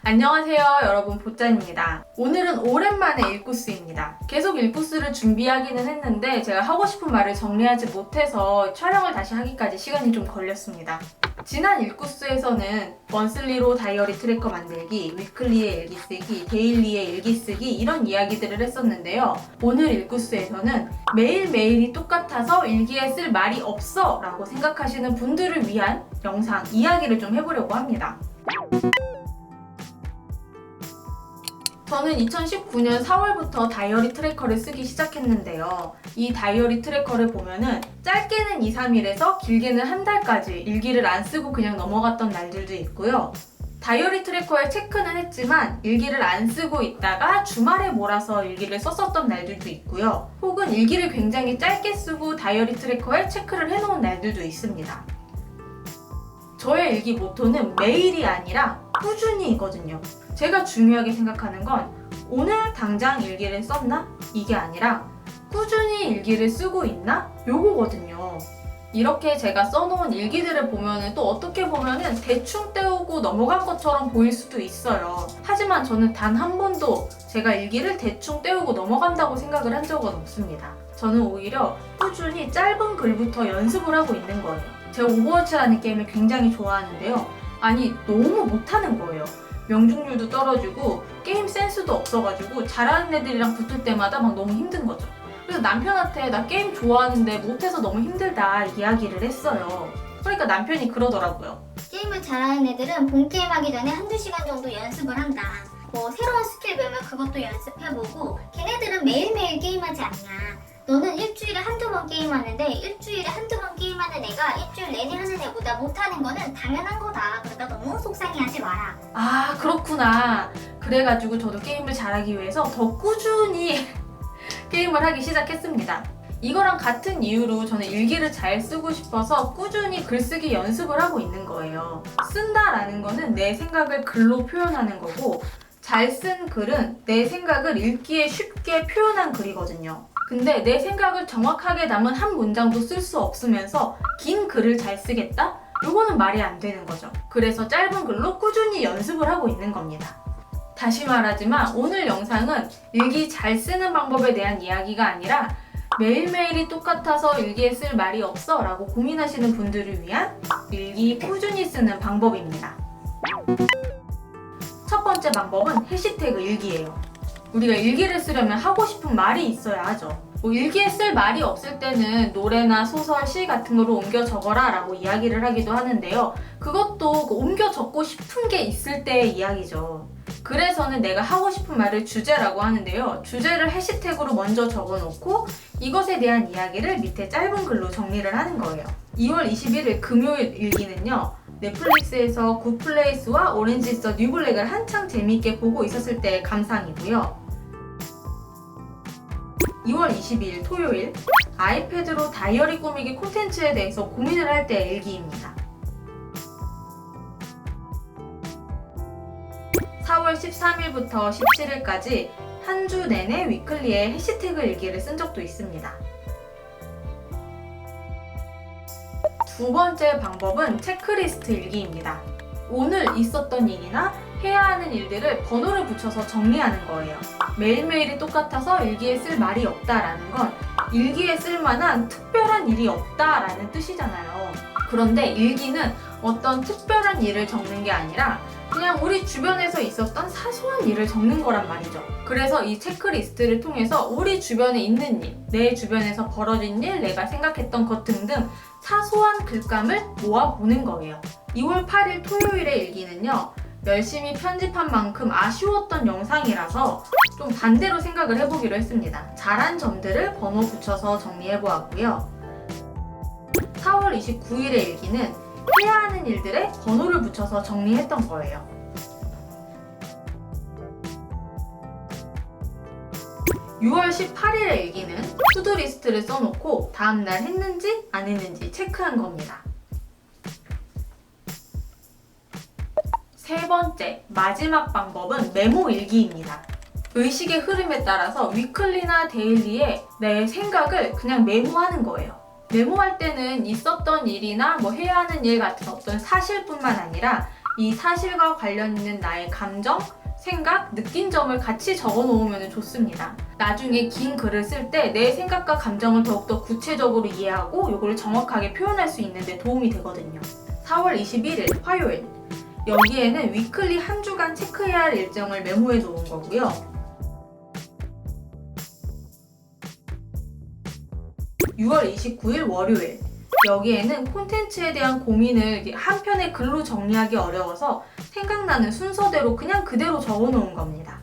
안녕하세요 여러분, 보짠입니다. 오늘은 오랜만에 일구스입니다. 계속 일구스를 준비하기는 했는데 제가 하고 싶은 말을 정리하지 못해서 촬영을 다시 하기까지 시간이 좀 걸렸습니다. 지난 일구스에서는 먼슬리로 다이어리 트래커 만들기, 위클리의 일기 쓰기, 데일리의 일기 쓰기 이런 이야기들을 했었는데요. 오늘 일구스에서는 매일매일이 똑같아서 일기에 쓸 말이 없어 라고 생각하시는 분들을 위한 영상, 이야기를 좀 해보려고 합니다. 저는 2019년 4월부터 다이어리 트래커를 쓰기 시작했는데요. 이 다이어리 트래커를 보면은 짧게는 2, 3일에서 길게는 한 달까지 일기를 안 쓰고 그냥 넘어갔던 날들도 있고요. 다이어리 트래커에 체크는 했지만 일기를 안 쓰고 있다가 주말에 몰아서 일기를 썼었던 날들도 있고요. 혹은 일기를 굉장히 짧게 쓰고 다이어리 트래커에 체크를 해놓은 날들도 있습니다. 저의 일기 모토는 매일이 아니라 꾸준히이거든요. 제가 중요하게 생각하는 건 오늘 당장 일기를 썼나? 이게 아니라 꾸준히 일기를 쓰고 있나? 요거거든요. 이렇게 제가 써놓은 일기들을 보면은 또 어떻게 보면은 대충 때우고 넘어간 것처럼 보일 수도 있어요. 하지만 저는 단 한 번도 제가 일기를 대충 때우고 넘어간다고 생각을 한 적은 없습니다. 저는 오히려 꾸준히 짧은 글부터 연습을 하고 있는 거예요. 제가 오버워치라는 게임을 굉장히 좋아하는데요. 아니, 너무 못하는 거예요. 명중률도 떨어지고 게임 센스도 없어가지고 잘하는 애들이랑 붙을 때마다 막 너무 힘든 거죠. 그래서 남편한테 나 게임 좋아하는데 못해서 너무 힘들다 이야기를 했어요. 그러니까 남편이 그러더라고요. 게임을 잘하는 애들은 본 게임 하기 전에 한두 시간 정도 연습을 한다. 새로운 스킬 배우면 그것도 연습해보고 걔네들은 매일매일 게임하지 않냐. 너는 일주일에 한두 번 게임하는데 일주일에 한두 번 게임하는 애가 일주일 내내 하는 애보다 못하는 거는 당연한 거다. 그러니까 너무 속상해하지 마라. 아, 그렇구나. 그래가지고 저도 게임을 잘하기 위해서 더 꾸준히 게임을 하기 시작했습니다. 이거랑 같은 이유로 저는 일기를 잘 쓰고 싶어서 꾸준히 글쓰기 연습을 하고 있는 거예요. 쓴다라는 거는 내 생각을 글로 표현하는 거고, 잘 쓴 글은 내 생각을 읽기에 쉽게 표현한 글이거든요. 근데 내 생각을 정확하게 담은 한 문장도 쓸 수 없으면서 긴 글을 잘 쓰겠다? 이거는 말이 안 되는 거죠. 그래서 짧은 글로 꾸준히 연습을 하고 있는 겁니다. 다시 말하지만 오늘 영상은 일기 잘 쓰는 방법에 대한 이야기가 아니라 매일매일이 똑같아서 일기에 쓸 말이 없어 라고 고민하시는 분들을 위한 일기 꾸준히 쓰는 방법입니다. 첫 번째 방법은 해시태그 일기예요. 우리가 일기를 쓰려면 하고 싶은 말이 있어야 하죠. 일기에 쓸 말이 없을 때는 노래나 소설, 시 같은 거로 옮겨 적어라 라고 이야기를 하기도 하는데요. 그것도 옮겨 적고 싶은 게 있을 때의 이야기죠. 그래서는 내가 하고 싶은 말을 주제라고 하는데요. 주제를 해시태그로 먼저 적어놓고 이것에 대한 이야기를 밑에 짧은 글로 정리를 하는 거예요. 2월 21일 금요일 일기는요. 넷플릭스에서 굿플레이스와 오렌지 is the 뉴 블랙을 한창 재미있게 보고 있었을 때의 감상이고요. 2월 22일 토요일 아이패드로 다이어리 꾸미기 콘텐츠에 대해서 고민을 할 때의 일기입니다. 4월 13일부터 17일까지 한 주 내내 위클리에 해시태그 일기를 쓴 적도 있습니다. 두 번째 방법은 체크리스트 일기입니다. 오늘 있었던 일이나 해야 하는 일들을 번호를 붙여서 정리하는 거예요. 매일매일이 똑같아서 일기에 쓸 말이 없다라는 건 일기에 쓸 만한 특별한 일이 없다라는 뜻이잖아요. 그런데 일기는 어떤 특별한 일을 적는 게 아니라 그냥 우리 주변에서 있었던 사소한 일을 적는 거란 말이죠. 그래서 이 체크리스트를 통해서 우리 주변에 있는 일, 내 주변에서 벌어진 일, 내가 생각했던 것 등등 사소한 글감을 모아보는 거예요. 2월 8일 토요일의 일기는요. 열심히 편집한 만큼 아쉬웠던 영상이라서 좀 반대로 생각을 해보기로 했습니다. 잘한 점들을 번호 붙여서 정리해보았고요. 4월 29일의 일기는 해야 하는 일들에 번호를 붙여서 정리했던 거예요. (6월 18일의) 일기는 투두리스트를 써놓고 다음날 했는지 안 했는지 체크한 겁니다. 세 번째, 마지막 방법은 메모 일기입니다. 의식의 흐름에 따라서 위클리나 데일리에 내 생각을 그냥 메모하는 거예요. 메모할 때는 있었던 일이나 해야 하는 일 같은 어떤 사실뿐만 아니라 이 사실과 관련 있는 나의 감정, 생각, 느낀 점을 같이 적어 놓으면 좋습니다. 나중에 긴 글을 쓸 때 내 생각과 감정을 더욱더 구체적으로 이해하고 이걸 정확하게 표현할 수 있는 데 도움이 되거든요. 4월 21일 화요일. 여기에는 위클리 한 주간 체크해야 할 일정을 메모해 놓은 거고요. 6월 29일 월요일. 여기에는 콘텐츠에 대한 고민을 한 편의 글로 정리하기 어려워서 생각나는 순서대로 그냥 그대로 적어 놓은 겁니다.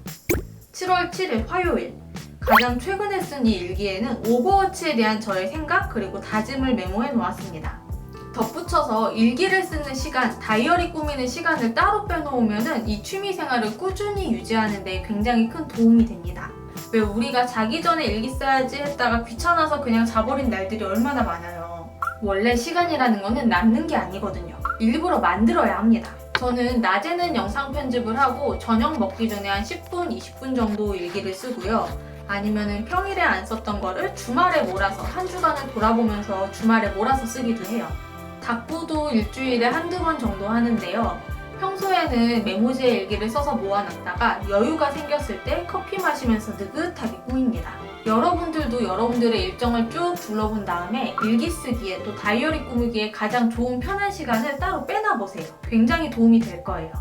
7월 7일 화요일. 가장 최근에 쓴 이 일기에는 오버워치에 대한 저의 생각 그리고 다짐을 메모해 놓았습니다. 덧붙여서 일기를 쓰는 시간, 다이어리 꾸미는 시간을 따로 빼놓으면 이 취미생활을 꾸준히 유지하는 데 굉장히 큰 도움이 됩니다. 왜 우리가 자기 전에 일기 써야지 했다가 귀찮아서 그냥 자버린 날들이 얼마나 많아요. 원래 시간이라는 거는 남는 게 아니거든요. 일부러 만들어야 합니다. 저는 낮에는 영상 편집을 하고 저녁 먹기 전에 한 10분, 20분 정도 일기를 쓰고요. 아니면은 평일에 안 썼던 거를 주말에 몰아서 한 주간을 돌아보면서 주말에 몰아서 쓰기도 해요. 답부도 일주일에 한두 번 정도 하는데요. 평소에는 메모지에 일기를 써서 모아놨다가 여유가 생겼을 때 커피 마시면서 느긋하게 꾸밉니다. 여러분들도 여러분들의 일정을 쭉 둘러본 다음에 일기 쓰기에 또 다이어리 꾸미기에 가장 좋은 편한 시간을 따로 빼놔보세요. 굉장히 도움이 될 거예요.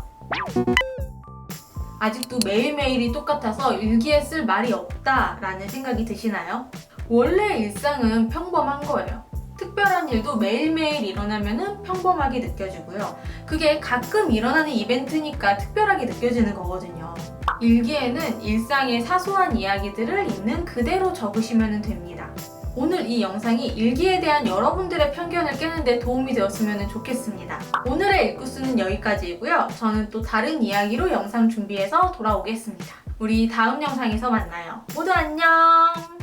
아직도 매일매일이 똑같아서 일기에 쓸 말이 없다라는 생각이 드시나요? 원래 일상은 평범한 거예요. 특별한 일도 매일매일 일어나면 평범하게 느껴지고요. 그게 가끔 일어나는 이벤트니까 특별하게 느껴지는 거거든요. 일기에는 일상의 사소한 이야기들을 있는 그대로 적으시면 됩니다. 오늘 이 영상이 일기에 대한 여러분들의 편견을 깨는데 도움이 되었으면 좋겠습니다. 오늘의 일구수는 여기까지이고요. 저는 또 다른 이야기로 영상 준비해서 돌아오겠습니다. 우리 다음 영상에서 만나요. 모두 안녕!